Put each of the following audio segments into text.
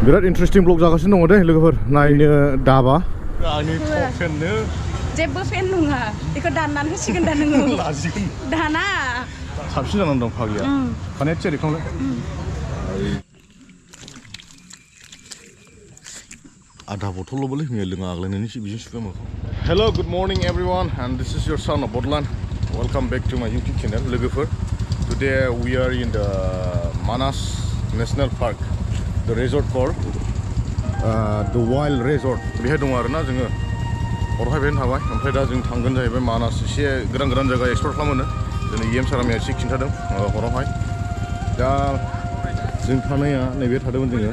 बिराद interesting blog जागासिनो दङ दे लोगोफोर नायनो दाबा आंनि फेननो जेबो फेन नङा बेखौ दाननानै होसिगोन दा नोङो लाजिगोन दाना साबसिन जानानै दं फागिया खानाया थियारि खालामलाय आधा बथलल'बोलै मैया लोङा आग्लायनायनि बिजों सुबाय मोखां hello' good morning everyone and this is your son of Bodoland welcome back to my YouTube channel लोगोफोर today we are in the Manas National Park the resort for the wild resort बेहाय दङ आरोना जोङो हरावहाय बेहायनो थाबाय ओमफ्राय दा जों थांगोन जाहैबाय मानास एसे गोदान गोदान जायगा एक्सप्लर खालामनो दिनै EM सारा मैया एसे खिन्थादों हरावहाय दा जों थानाया नैबे थादोंमोन जोङो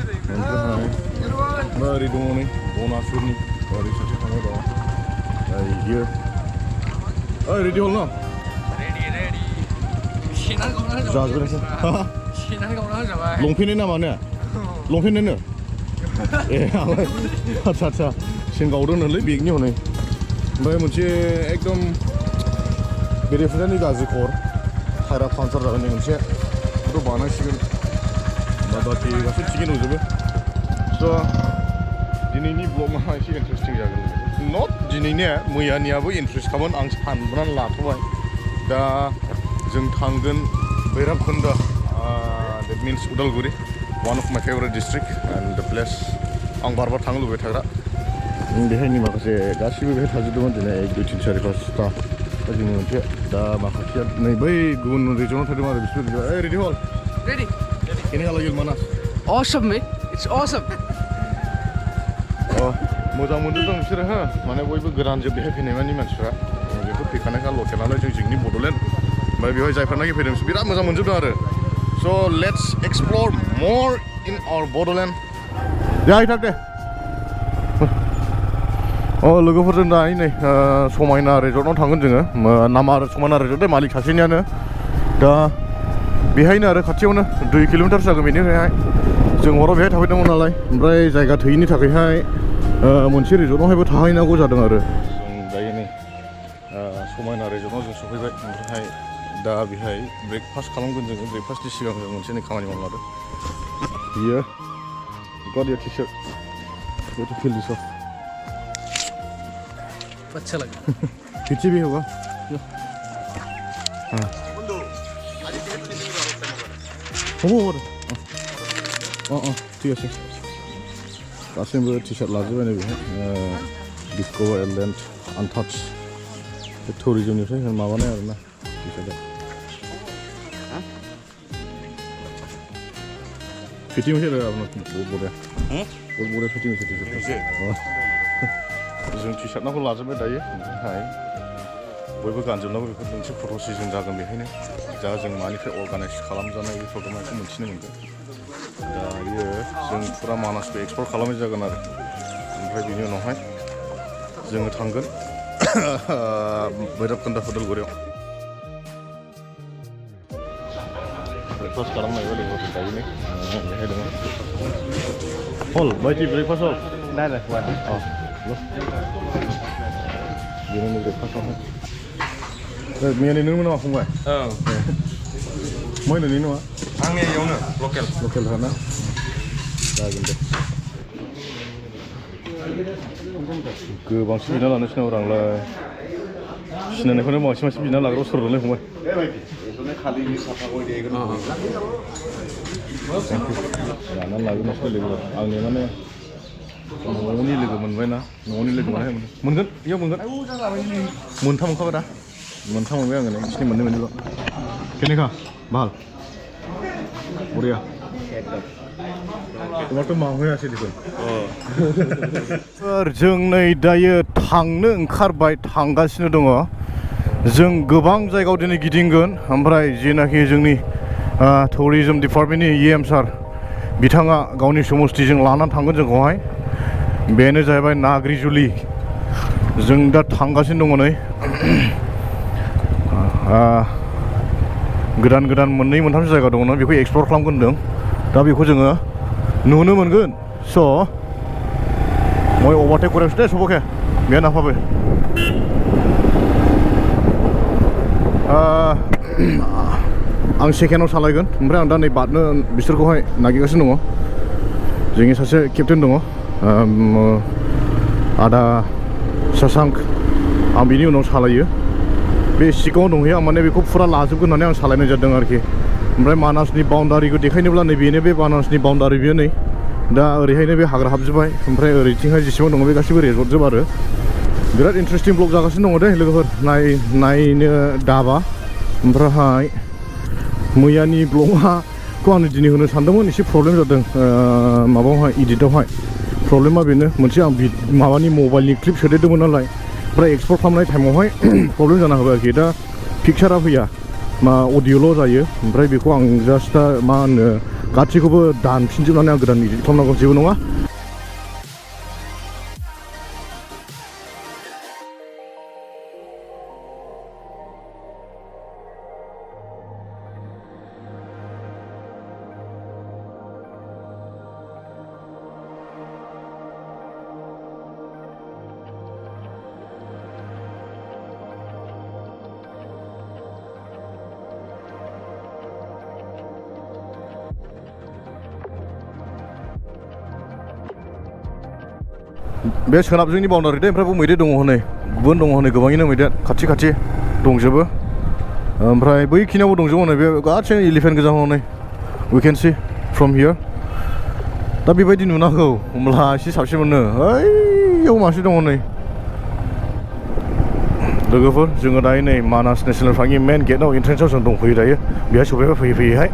ओमफ्राय ओरै दङ नै बनासुरनि ओरै सासे थांबाय दं बियो ओइ रेडि हल न जाजोबबाय लंपेन्टनि नामा ने लंपेन्टनो ए आंलाय आदसा आदसा सेन गावदोंनोलै बेगनि हनै ओमफ्राय मोनसे एकदम बेरेफुजानि गाज्रि खर टायरा पानसार जागोन मोनसे बेखौ बानायसिगोन बाखि गासै थिगैनो दंजोबो स' दिनैनि ब्लगआ एसे इन्टारेस्टिं जागोन नट दिनैनिया मैयानियाबो इन्टारेस्टखामोन आं साननानै लाथ'बाय दा जों थांगोन Bhairabkund that means Udalguri one of my favorite district and the place आं बार थांनो लुबैबाय थाग्रा बेहायनि माखासे गासिबो बेहाय थाजोबदोंमोन दिनै 1 2 3 4 5 दा जोङो मोनसे दा माखासेया नै बै गुबुन रिजनाव थादों आरो बिसोर ओइ रेडि हल Ready? केने हालागिल मानास Awesome, mate. It's awesome. मोजां मोनदों बिसोरो हो माने बयबो गोदान जोब बेहाय फैनायमानि मानसिफ्रा बेखौ फैखानायखा लकेल नालाय जोंनि बड'लेण्ड ओमफ्राय बेवहाय जायफ्रानाखि फैदों बिसोर बिराद मोजां मोनजोबदों आरो स' लेट्स एक्सप्लर मर इन आवर बड'लेण्ड जाहै थाक दे लोगोफोरजों दायो नै समायना रिजर्टआव थांगोन जोङो नामा समायना रिजर्ट दे मालिक सासेनियानो दा बेहायनो आरो खाथियावनो 2 किल'मिटारसो जागोन बेनिफ्रायहाय जों हराव बेहाय थाफैदोंमोन नालाय ओमफ्राय जायगा थोयैनि थाखायहाय मोनसे रिजर्टआवहायबो थाहैनांगौ जादों आरो जों दायो नै समायना रिजर्टआव जों सफैबाय ओमफ्राय दा बेहाय ब्रेकफास्ट खालामगोन जोङो ब्रेकफास्टनि सिगां जों मोनसे खामानि मावनो लादों बियो got your T-shirt go to fill this of अच्छा लगा पीछे भी होगा हाँ ठीक है गासैबो टि-शार्ट लाजोबबाय नै बेहाय डिस्कभार आइलेण्ड आनटाच टुरिजमनिफ्राय माबानाय आरोना टि-शार्टआ फिटिं होयो आरो बहुत बढिया फिटिं होयो टि-शार्ट जों टि-शार्टनाखौ लाजोबबाय दायो ओमफ्राय बयबो गानजोबनांगौ बेफोर मोनसे फट' सिजन जागोन बेहायनो दा जों मानिफ्राय अर्गानाइज खालामजानाय बे प्रग्रामखौ मोन्थिनो मोनगोन दायो जों फुरा मानासखौ एक्सप्लर खालामनाय जागोन आरो ओमफ्राय बेनि उनावहाय जोङो थांगोन भैरबकुन्द उदालगुरियाव ब्रेकफास्ट खालामनायबा लोगोफोर दायो नै बेहाय दङ हल बायदि ब्रेकफास्ट हल Nah, dah kuat. बेनो ब्रेकफास्टआवहाय मैयानि नों नामा फंबाय मैयानि नङा आंनि इयावनो लकेल ना जागोन दे गोबांसिन बिना लानोसै नामा आंलाय सिनायनायखौनो बांसिन बिना लाग्राव सोर दंलाय फंबाय लानानै लागोनसै लोगो आंनि माने न'नि लोगो मोनबाय ना न'नि लोगो मोनगोन बेयाव मोनगोन मोनथाम मोनखाबाय दा मोनथाम मोनबाय आङो बिसिनि मोननैल' केनेखा बाल बरिया तुम्हाथ' मावहैयासै देखुन जों नै दायो थांनो ओंखारबाय थांगासिनो दङ जों गोबां जायगायाव दिनै गिदिंगोन ओमफ्राय जेनाखि जोंनि टुरिजम डिपार्टमेन्टनि EM सार बिथाङा गावनि समस्थिजों लानानै थांगोन जोंखौहाय बेनो जाहैबाय नाग्रिजुलि जों दा थांगासिनो दङ नै गोदान गोदान मोननै मोनथामसो जायगा दङ बेखौ एक्सप्लर खालामगोन होनदों दा बेखौ जोङो नुनो मोनगोन स' मैं ओभारटेक करायसै दे सबके बेहा नाफाबाय आं सेकेन्डआव सालायगोन ओमफ्राय आं दा नै बारनो बिसोरखौहाय नागिरगासिनो दङ जोंनि सासे केप्टेन दङ आदा शशांक आं बिनि उनाव सालायो बे सिगाङाव दंहैयो आं माने बेखौ फुरा लाजोबगोन होननानै आं सालायनाय जादों आरोखि ओमफ्राय मानासनि बाउन्डारिखौ देखायनोब्ला नै बेनो बे मानासनि बाउन्डारि बियो नै दा ओरैहायनो बे हाग्रा हाबजोब्बाय ओमफ्राय ओरैथिंहाय जेसेबां दङ बे गासिबो रेजर्टजोब आरो बिराद इन्टारेस्टिं ब्लग जागासिनो दङ दे लोगोफोर नायनो दाबा ओमफ्राय मैयानि ब्लगखौ आं दिनै होनो सानदोंमोन एसे प्रब्लेम जादों माबायावहाय इडिटआवहाय प्रब्लेमा बेनो मोनसे आं माबानि मबाइलनि क्लिप सोदेरदोंमोन नालाय ओमफ्राय एक्सपर्ट खालामनाय टाइमावहाय प्रब्लेम जाना होबाय आरोखि दा पिक्सारा फैया मा अडिअल' जायो ओमफ्राय बेखौ आं जास्ट दा मा होनो गासैखौबो दानफिनजोबनानै आं गोदान इडिट खालामनांगौ जेबो नङा बे सोनाब जोंनि बाउन्डारि दे ओमफ्राय मैदेर दङ हनै गुबुन दङ हनै गोबाङैनो मैदेर खाथि खाथि दंजोबो ओमफ्राय बैखिनियावबो दंजोबो हनै बे गासैनो एलिफेन्ट गोजा हनै we can see from here दा बेबायदि नुनांगौ होमब्ला एसे साबसिन मोनो ओइयाव मासे दङ नै लोगोफोर जोङो दायो नै मानास नेसनेल पार्कनि मेन गेटआव एन्ट्रेन्सआव जों दंफैयो दायो बेहाय सफैबाय फैयैहाय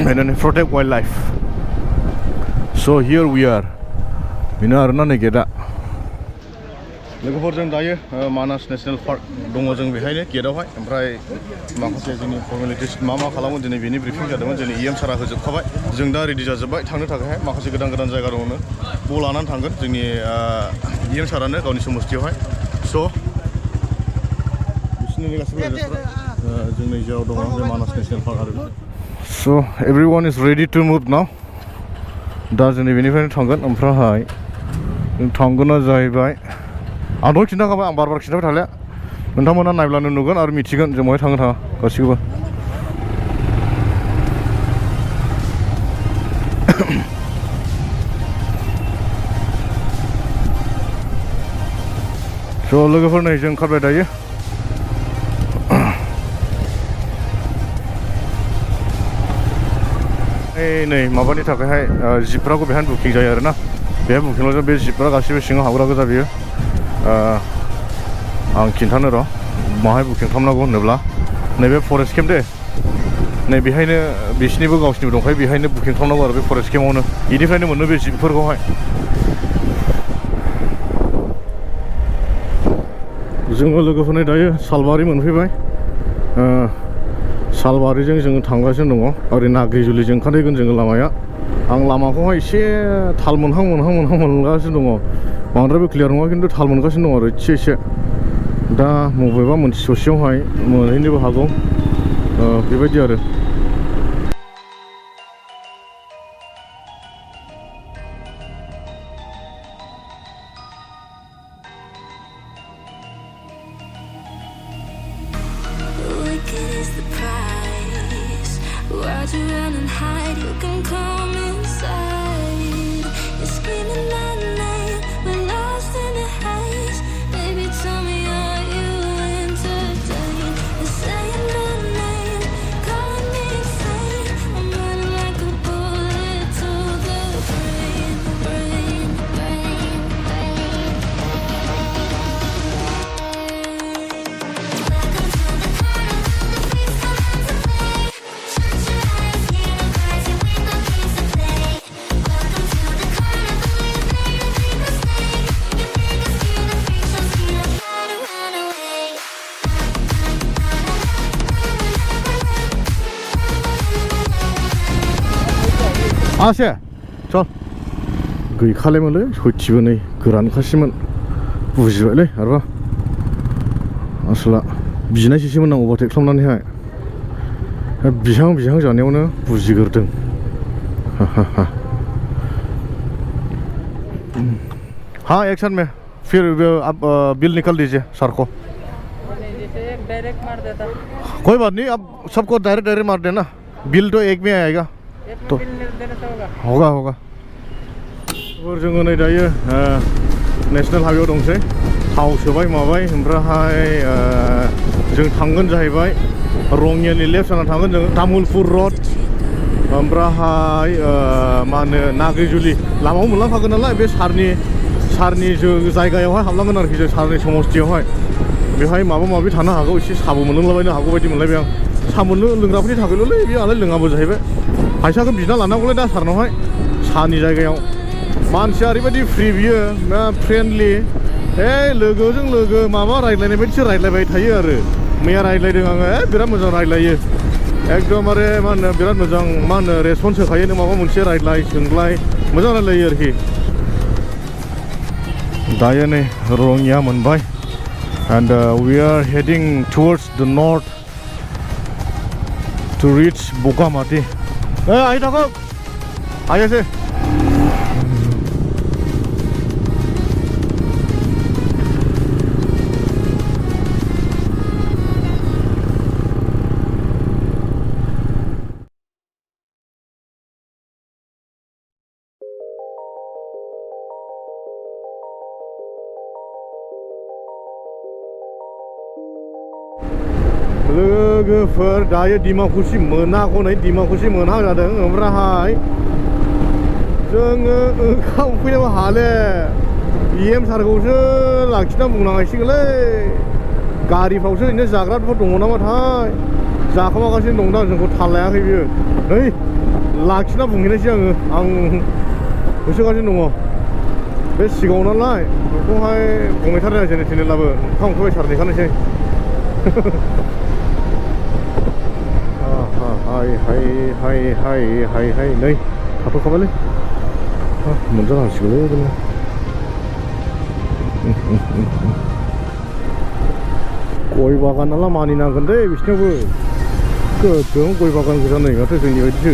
बेनो प्रटेक्ट वाइल्ड लाइफ स' हियर वी आर बेनो आरोना नै गेटआ लोगोफोर जों दायो मानास नेसनेल पार्क दङ जों बेहायनो गेटआवहाय ओमफ्राय माखासे जोंनि फर्मेलिटिस मा खालामो दिनै बेनि ब्रिफिं जादोंमोन जोंनि EM सारा होजोबखाबाय जों दा रेडि जाजोब्बाय थांनो थाखायहाय माखासे गोदान गोदान जायगा दङनो बाव लानानै थांगोन जोंनि EM सारानो गावनि समस्थियावहाय स' बिसिनि गासैबो रायजोफोरा जोंनि जेराव दङ बे मानास नेसनेल पार्क आरो स' एभ्रिवान इज रेडि टु मुभ नाउ दा जोंनि बेनिफ्रायनो थांगोन ओमफ्राय थांगोना जाहैबाय आं दहाय खिन्थाखाबाय आं बार खिन्थाबाय थाले नोंथांमोना नायब्लानो नुगोन आरो मिथिगोन जों बहाय थाङा गासिखौबो स' लोगोफोर नै जों ओंखारबाय दायो नै माबानि थाखायहाय जिपफोराखौ बेहायनो बुकिं जायो आरोना बेहाय बुकिंल' बे जिपफोरा गासिबो सिङाव हाबग्रा गोजा बियो आं खिन्थानो र' माहाय बुकिं खालामनांगौ होनोब्ला नैबे फरेस्ट केम्प दे नै बेहायनो बिसिनिबो गावसिनिबो दंखायो बेहायनो बुकिं खालामनांगौ आरो बे फरेस्ट केम्पआवनो बेनिफ्रायनो मोनो बे जिपफोरखौहाय जोङो लोगोफोरनो दायो सालबारि मोनफैबाय सालबारिजों जोङो थांगासिनो दङ ओरै नाग्रिजुलिजों ओंखारहैगोन जोङो लामाया आं लामाखौहाय एसे थाल मोनगासिनो दङ बांद्रायबो क्लियार नङा खिन्थु थाल मोनगासिनो दङ आरो एसे दा बबेबा मोनसे ससेयावहाय मोनहैनोबो हागौ बेबायदि आरो Why'd you run and hide? You can come inside. You're screaming at night. We're lost in the haze. Baby, tell me, are you entertained? You're saying my name, calling me insane. I'm running like a bullet to the brain. आसे चल गैखालायमोनलै सयथिबो नै गोरानखासैमोन बुजिबायलै आरोबा आसला बिनायसैमोन आं overtake खालामनानैहाय बिहां जानायावनो बुजिग्रोदों हाँ एक साथ में फिर आप बिल निकाल दीजिए सर को डायरेक्ट मार देता कोई बात नहीं अब सबको डायरेक्ट मार देना बिल तो एक में आएगा तो बिल देना तो होगा होगा जोङो नै दायो नेशनेल हाइवेआव दंसै थाव सोबाय माबाय ओमफ्रायहाय जों थांगोन जाहैबाय रङियानि लेफ्ट जाना थांगोन जों तामुलपुर रड ओमफ्रायहाय मा होनो नाग्रिजुलि लामायाव मोनलांखागोन नालाय बे सारनि जों जायगायावहाय हाबलांगोन आरोखि जों सारनि समस्थियावहाय बेवहाय माबा माबि थानो हागौ एसे साबो मोनलोंलाबायनो हागौ बायदि मोनलायबाय आं सा मोननो लोंग्राफोरनि थाखायल'लै बे आलाय लोङाबो जाहैबाय फैसाखौ बिना लानांगौलै दा सारनावहाय सानि जायगायाव मानसिया ओरैबायदि फ्रि बियो फ्रेन्डलि लोगोजों लोगो माबा रायज्लायनाय बायदिसो रायज्लायबाय थायो आरो मैया रायज्लायदों आङो बिराद मोजां रायज्लायो एकदमबारे मा होनो बिराद मोजां मा होनो रेसपन्स होखायो नों माबा मोनसे रायज्लाय सोंलाय मोजां रायज्लायो आरोखि दायो नै रङिया मोनबाय and we are heading towards the north to reach Bukamati. Ayo takut, ayo sih. लोगोफोर दायो डिमाकुसि मोनाखौनै डिमाकुसि मोनहां जादों ओमफ्रायहाय जोङो ओंखाम उखैनोबो हाले EM सारखौसो लाखिना बुंनांसिगोनलै गारिफ्रावसो ओरैनो जाग्राफोर दङ नामाथाय जाखोमागासिनो दं दा जोंखौ थाल लायाखै बियो नै लाखिना बुंहैनायसै आं होसोगासिनो दङ बे सिगाङाव नालाय बेखौहाय बुंहैथारनाय जेने थेनेब्लाबो ओंखाम उखैबाय सार नेखानोसै हाय नै थाथ'खाबायलै मोनजानांसिगौलै बेनो गय बागान नाला मानिनांगोन दे बिसिनावबो गोगोम गय बागान गोजा नै माथो जोंनि बायदिसो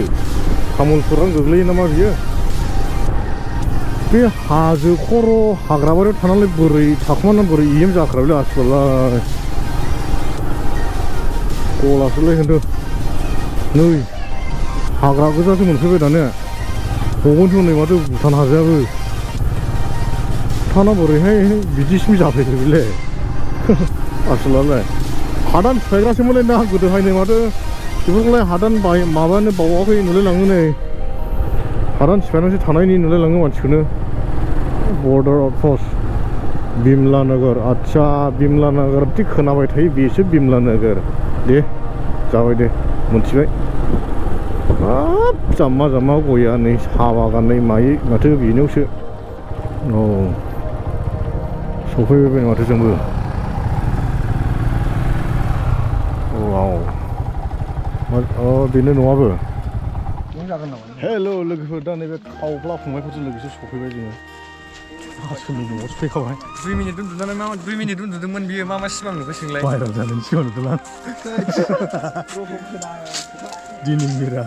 तामुलपुरानो गोग्लैयो नामा बियो बे हाजो खर' हाग्राबारियाव थानानै बोरै थाखुमानानै बोरै EM जाख्राबलै आसुलाय गलासोलै खिन्थु नै हाग्रा गोजासो मोनफैबाय दानिया हगनथ' नै माथो भुटान हाजोआबो भुटाना बोरैहाय बिदिसिम जाफैखो बेलाय आसलालाय हादान सिफायग्रासोमोनलाय ना गोदोहाय नै माथो बेफोरखौलाय हादान माबानो बावाखै नुलायलाङो नै हादान सिफायनानैसो थानायनि नुलायलाङो मानसिखौनो बर्डार आउटपस्ट बिमला नोगोर आच्छा बिमला नोगोर बिदि खोनाबाय थायो बेसो बिमला नोगोर दे जाबाय दे मोनथिबाय हाब जाम्मा जाम्मा गया नै साहा बागान नै मायो माथो बेनियावसो औ सफैबाय माथो जोंबो बेनो नङाबो हेल' लोगोफोर दा नैबे खावब्ला फंबायफोरजों लोगोसे सफैबाय जोङो आसलनि न'आवसो फैखाबाय 2 मिनिट उन्दुनानै 2 मिनिट उन्दुदोंमोन बियो मा सिमां नुखो सोंलाय बाहेरायाव जानायनि सिगां नुदोंलां दिनैनिरा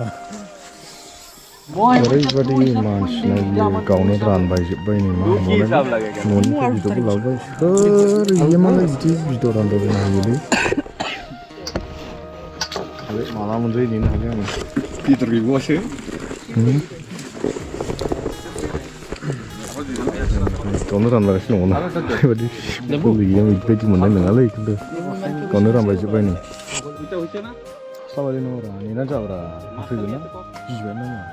ओरैबायदि मानसिना बियो गावनो रानबायजोब्बाय नै मा न'निफ्राय बिदरबो लाबोबाय सोर इयो मालाय बिदि बिदर रानदावनो हायोलै माला मोनजायो नेनो हालिया आङो बेदर गैबावासो गावनो रानलागासिनो दङ ना बेबायदि गैया बिबायदि मोननाय नङालै खिन्थु गावनो रानबायजोब्बाय नै हास्लाबालै नङाब्रा नेनानै जाब्रा फैगोन ना गिबायानो नामा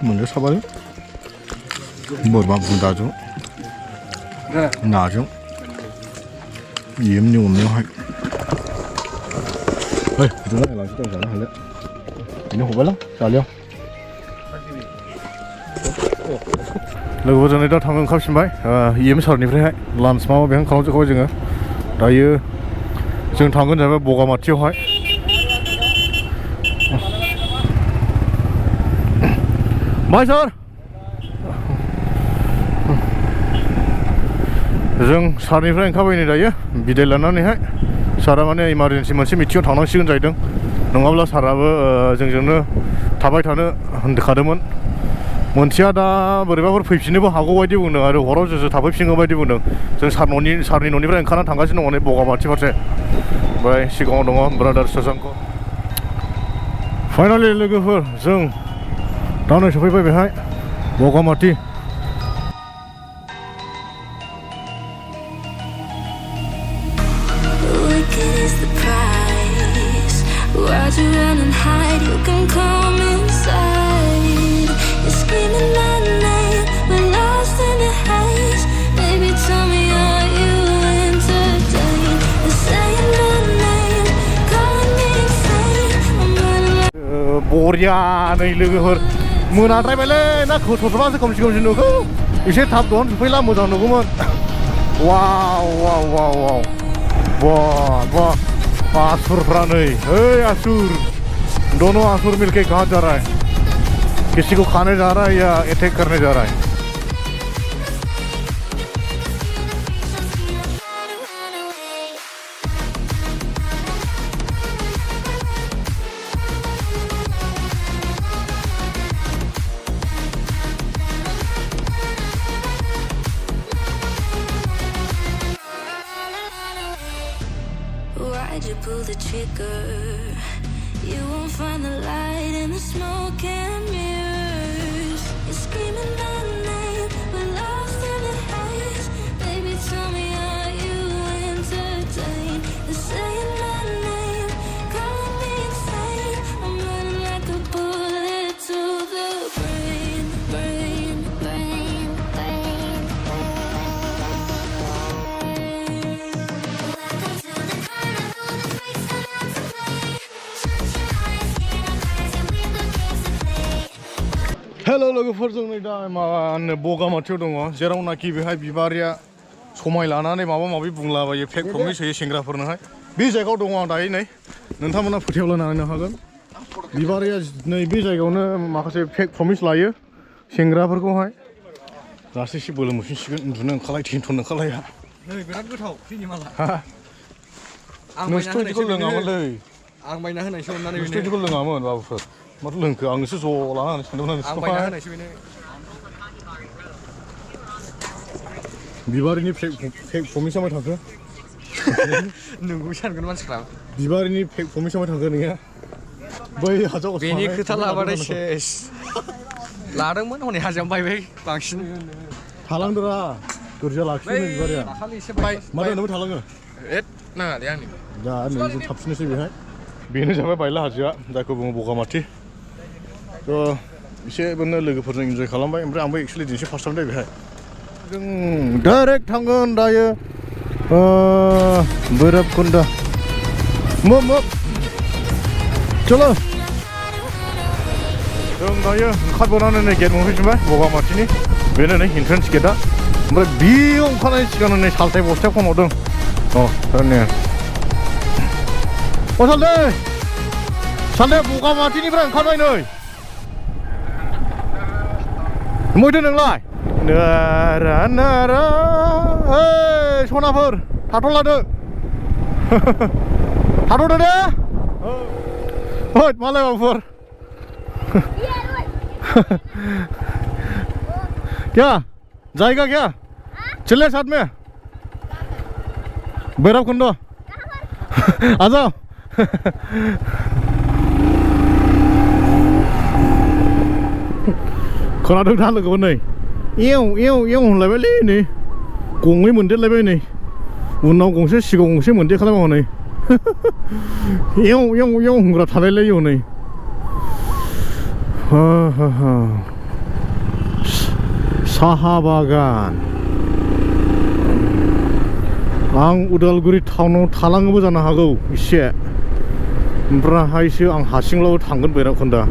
मोनजासाबालै बोरमा बुन्दाजों नाजों EMनि अननायावहाय बिदिनो लांसै दं जानो हालिया बेनो हरबायलां जालियाव लोगोफोरजों दा थांनो ओंखारफिनबाय EM सारनिफ्रायहाय लान्च माबा बेहाय खालामजोबखाबाय जोङो दायो जों थांगोन जाहैबाय बगामाथियावहाय बाय सार जों सारनिफ्राय ओंखारबाय नै दायो बिदाय लानानैहाय सारा माने इमारजेन्सि मोनसे मिटिङाव थांनांसिगोन जाहैदों नङाब्ला साराबो जोंजोंनो थाबाय थानो होनखादोंमोन मोनसेया दा बोरैबाफोर फैफिननोबो हागौ बायदि बुंदों आरो हराव जोंसो थाफैफिनगोन बायदि बुंदों जों सारनि न'निफ्राय ओंखारना थांगासिनो दङ नै बगामाथि फारसे ओमफ्राय सिगाङाव दङ ब्रादार शशांक फाइनालि लोगोफोर जों दा नै सफैबाय बेहाय बगामाथि Why'd you run and hide? You can come inside. You're screaming my name. We're lost in the haze. Baby, tell me, are you entertained? You're saying my name, calling me insane. I'm running like बरिया नै लोगोफोर मोनाद्रायबायलै ना खोथ'थ'बासो खोमसि खोमसि नुगौ एसे थाब दहन सफैला मोजां नुगौमोन वाव वाव वाव वाव वाह वाह आसुरफ्रा नै ओइ आसुर दोनों आसुर मिलके कहाँ जा रहा है किसी को खाने जा रहा है या अटैक करने जा रहा है Why'd you pull the trigger? You won't find the light in the smoke and mirrors. You're screaming my name, we're lost in the haze. Baby, tell me, are you entertained? You're saying my name, calling me insane. I'm running like a bullet to the brain, brain, brain, brain. Hello लोगोफोर जों नै दा माने बगामाथियाव दङ जेरावनाखि बेहाय बिबारिया समाय लानानै माबा माबि बुंलाबायो फेक प्रमिस होयो सेंग्राफोरनोहाय बे जायगायाव दङ आं दायो नै नोंथांमोना फोथायाब्ला नायनो हागोन बिबारिया नै बे जायगायावनो माखासे फेक प्रमिस लायो सेंग्राफोरखौहाय दासो एसे बोलो मोनफिनसिगोन उन्दुनो ओंखारलाय टेनसन ओंखारलाया नै बिराद गोथाव फैनि माला नोंसोरथ' बिदिखौ लोङामोनलै आं बायना होनायसो अननानै नोंसोरथ' बिदिखौ लोङामोन बाबुफोर माथो लोंखो आंनोसो ज' लानानै सानदोंमोन आं बायना होनायसो बेनो बिबारिनि फेक प्रमिसा माय थांखो नोंगौ सानगोन मानसिफ्रा बिबारिनि फेक प्रमिसा माय थांखो नोंनिया बै हाजोआव बेनि खोथा लाबाथाय सेस लादोंमोन हनै हाजोआवनो बायबाय बांसिन थालांदोरा गोरजिया लाखियोनो बिबारिया दाखालि एसे मा दोननोबो थालाङो एद नाङालै आंनि दा नै जों थाबसिनोसै बेहाय बेनो जाबाय बायला हाजोआ जायखौ बुङो बगामाथि थ' एसे बेनो लोगोफोरजों इन्जय खालामबाय ओमफ्राय आंबो एक्सुवेलि दिनैसो फार्स्ट टाइम बेहाय जों डाइरेक्ट थांगोन दायो भैरबकुन्दा चलो जों दायो ओंखारबोनानै नै गेट मोनफैफिनबाय बगामाथिनि बेनो नै एन्ट्रेन्स गेटआ ओमफ्राय बेयाव ओंखारनायनि सिगां नै सालथाय बस्थायाव फन हरदों थारैनो सालथे बगामाथिनिफ्राय ओंखारबाय नै मैथो नोंलाय नारा नारा ओइ सनाफोर थाथ'लादो थाथ'दो दे ओइ मालाय बाबुफोर क्या जाएगा क्या चले साथ में भैरवकुंड आ जाओ खोनादों दा लोगोफोर नै एव एव एव होनलायबायलै नै गंनै मोनदेरलायबाय नै उनाव गंसे सिगाङाव गंसे मोनदेरखालायबाय हनै एव एव एव होनग्रा थालायलायो हनै साहा बागान आं उदालगुरि टाउनाव थालाङोबो जानो हागौ एसे ओमफ्रायहायसो आं हारसिंब्लाबो थांगोन भैरबकुन्दा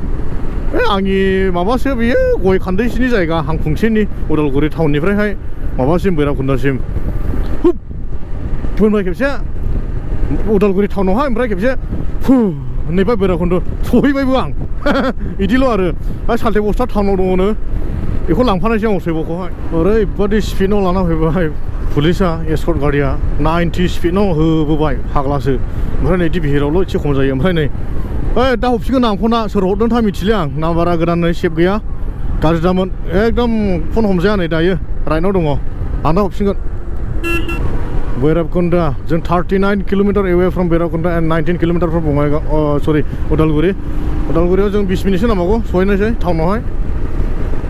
आंनि माबासो बियो गय खान्दैसिनि जायगा हांखुंसेनि उदालगुरि टाउननिफ्रायहाय माबासिम भैरबकुन्दासिम फैबाय खेबसे उदालगुरि टाउनावहाय ओमफ्राय खेबसे नैबा भैरबकुन्द सहैबायबो आं बिदिल' आरो सालथे बस्था टाउनाव दङनो बेखौ लांफानायसै आं सैबखौहाय ओरैबादि स्पिडआव लाना फैबाय पुलिसा एस्कर्ट गारिया 90 स्पिडआव होबोबाय फाग्लासो ओमफ्राय नै भिरावल' एसे खम जायो ओमफ्राय नै ओइ दा हरफिनगोन आं फना सोर हरदों था मिथिले आं नाम्बारा गोदान सेभ गैया गाज्रि जामोन एकदम फन हमजाया नै दायो राइटआव दङ आं दा हरफिनगोन भैरबकुंडा जों 39 kilometre away from Bhairabkunda and 19 kilometre from Bongaigaon सरि उदालगुरियाव जों 20 मिनिटसो नांबावगौ सहैनोसै टाउनावहाय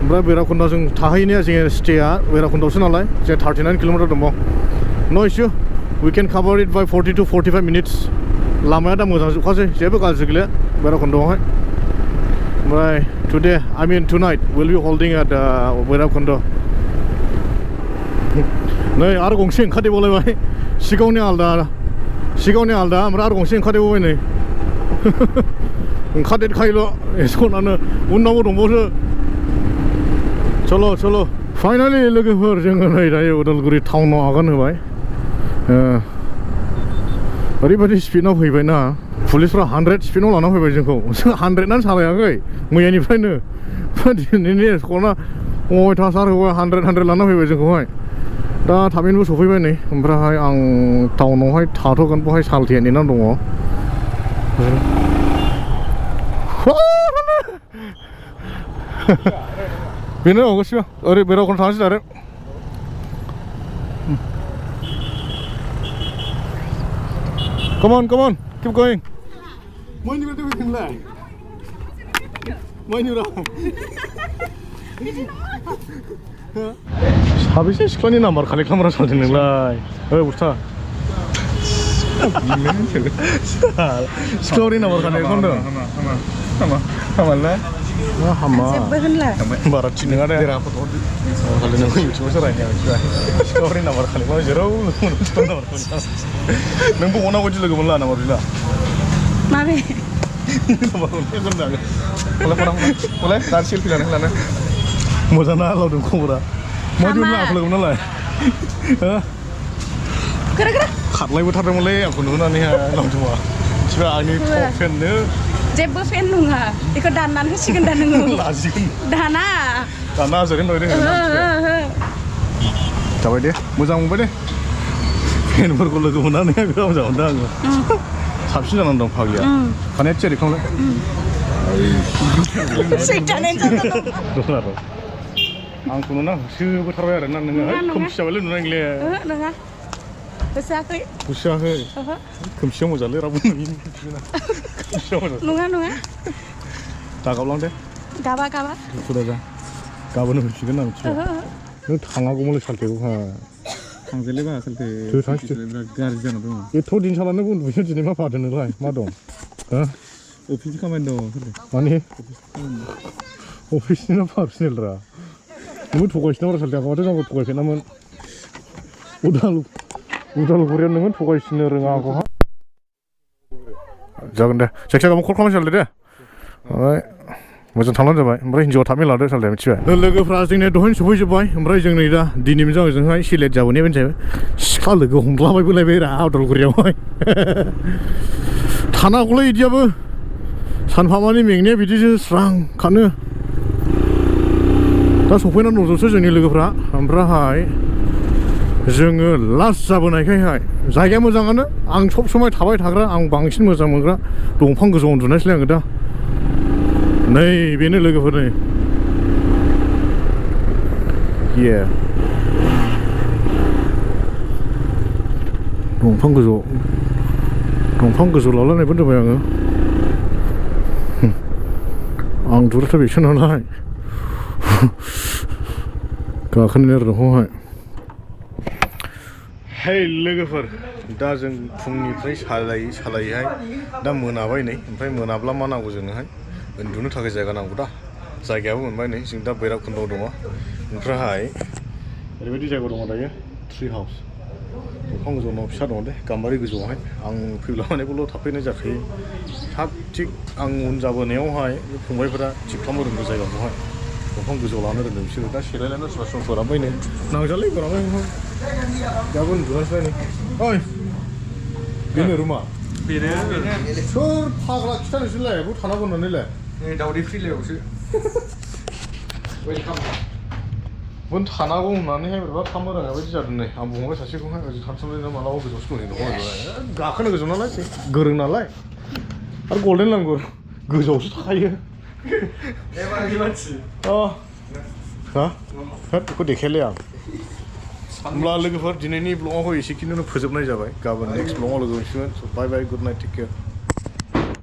ओमफ्राय भैरबकुंडा जों थाहैनाया जोंनि स्टेया भैरबकुंडायावसो नालाय जों 39 किलोमीटर दंबावो no issue we can cover it by 40 to 45 minutes लामाया दा मोजां जोबखासै जेबो गाज्रि गैला भैरबकुंडायावहाय ओमफ्राय today I mean tonight will be holding at Bhairabkunda नै आरो गंसे ओंखारदेबावलायबाय सिगाङावनि आलदा ओमफ्राय आरो गंसे ओंखारदेबावबाय नै ओंखारदेरखायोल' एसखौनानो उनावबो दंबावो चलो फाइनालि लोगोफोर जोङो नै दायो उदालगुरि टाउनाव आगान होबाय ओरैबायदि स्पिडआव फैबायना पुलिसफ्रा 100 स्पिडआव लाना फैबाय जोंखौ जों 100 सालायाखै मैयानिफ्रायनो दिनैनि एसखौना अयथासार होबाय 100 लाना फैबाय जोंखौहाय दा थाबैनो सफैबाय नै ओमफ्राय आं टाउनावहाय थाथ'गोन बहाय सालथिया नेनानै दङ बेनो गासिबो ओरै भैरबकुंड थांसै आरो come on keep going साबेसे सिख्लानि नाम्बार कालेक्ट खालामग्रा सानदों नोंलाय बुस्था सिख्लानि नाम्बार कालेक्ट खालामदों हामालै मा हामा जेबो होनला बारा थिग नङा दे खालि नोंखौ इउटुबावसो रायनाया सिख्लानि नाम्बार कालेक्ट खालामो जेराव नोंबो हनांगौ बायदि लोगो मोनला नाम्बार गैला माबे नाम्बार दा सेलफि लानो मोजां ना लावदों खबरा माबायदि लाखोलोगोमोन नालाय खारलायबो थारदोंमोनलै आंखौ नुनानैहाय लावदुमा सिबा आंनि टप फेननो जेबो फेन नङा बेखौ दाननानै होसिगोन दा नोङो लाजिगोन दाना हाजों दहाय जाबाय दे मोजां मोनबाय दे फेनफोरखौ लोगो मोननानै बिराद मोजां मोनदों आङो साबसिन जानानै दं फाग्लिया खानाया थियारि खालामलाय आंखौ नुना होसोबोथारबाय आरो ना नोङो खोमसि जाबायलै नुनाय गैले नङा होसोआखै खोमसियाव मोजांलै रावबो नुयिनि नङा दागाबलां दे गाबा दुखु दाजा गाबोनो होसिगोन आं मिथिबाय नों थाङागौमोनलै सालथेखौहाय थांजायलै बा सालथे बिराद गाज्रि जाना दङ एथ' दिन सालानो उन्दुयो दिनै मा फादों नोंलाय मा दं अफिस खामानि दं माने अफिसनि पार्सनेलरा नोंबो थगायसिनो आरो सालथे आंखौथ' जोंखौ थगायफेरनामोन उदालगुरियाव नोङो थगायसिनो रोङा आंखौहाय जागोन दे जायखिजाया गाबोन कल खालामनोसै सालथे दे ओमफ्राय मोजां थांब्लानो जाबाय ओमफ्राय हिन्जावा थाबैनो लादो सालथे मिथिबाय लोगोफ्रा जोंनिया दहायनो सफैजोब्बाय ओमफ्राय जों नै दा दिनैनि जोंहाय सिलेक्ट जाबोनाय बायदि जाबाय सिख्ला लोगो हमलाबायबोलायबाय रा उदालगुरियावहाय थानांगौलै बिदियाबो सानफामानि मेंनाया बिदिसो स्रां खानो दा सफैनानै दंजोबसो जोंनि लोगोफ्रा ओमफ्राय जोङो लास्ट जाबोनायखायहाय जायगाया मोजाङानो आं सब समाय थाबाय थाग्रा आं बांसिन मोजां मोनग्रा दंफां गोजौआव उन्दुनायसैलाय आङो दा नै बेनो लोगोफोर नै दंफां गोजौ लालायनायबो दोनबाय आङो आं दुरथा बेसो नालाय गाखोनो दंफांआवहाय हे लोगोफोर दा जों फुंनिफ्राय सालायैहाय दा मोनाबाय नै ओमफ्राय मोनाब्ला मा नांगौ जोंनोहाय उन्दुनो थाखाय जायगा नांगौ दा जायगायाबो मोनबाय नै जों दा भैरबकुंडआव दङ ओमफ्राय ओरैबायदि जायगा दङ दायो ट्रि हाउस दंफां गोजौ न' फिसा दङ दे गाम्बारि गोजौआवहाय आं फैब्ला माने बेल' थाफैनाय जाखायो थाग थिग आं उन जाबोनायावहाय फंबायफोरा थिग खालामनो रोंदों जायगाखौहाय दंफां गोजौ लानो रोंदों बिसोरो दा सेलायलायना सोरबा सोरबा फोरानबाय नै नांजालै फोरानबाय दाबो उन्दुनांसिलाय नै ओइ बेनो रुमा बेनो सोर फाग्ला खिथानोसैलाय बेयाव थानांगौ होननानैलाय नै दावदै फ्रिलायावसो बन थानांगौ होननानैहाय बोरैबा खालामनो रोङा बायदि जादों नै आं बुंबाय सासेखौहाय ओरै थानसांलायना मालाबा गोजौआवसो दंहै दङ गाखोनो गोजौ नालाय गोरों नालाय आरो गल्डेन लांगुर गोजौआवसो थाखायो हा होद बेखौ देखायलाया आं होमब्ला लोगोफोर दिनैनि ब्लगावहाय एसेखिनियावनो फोजोबनाय जाबाय गाबोन नेक्स्ट ब्लगाव लोगो मोनसिगोन बाय बाय गुड नाइट टेक केयार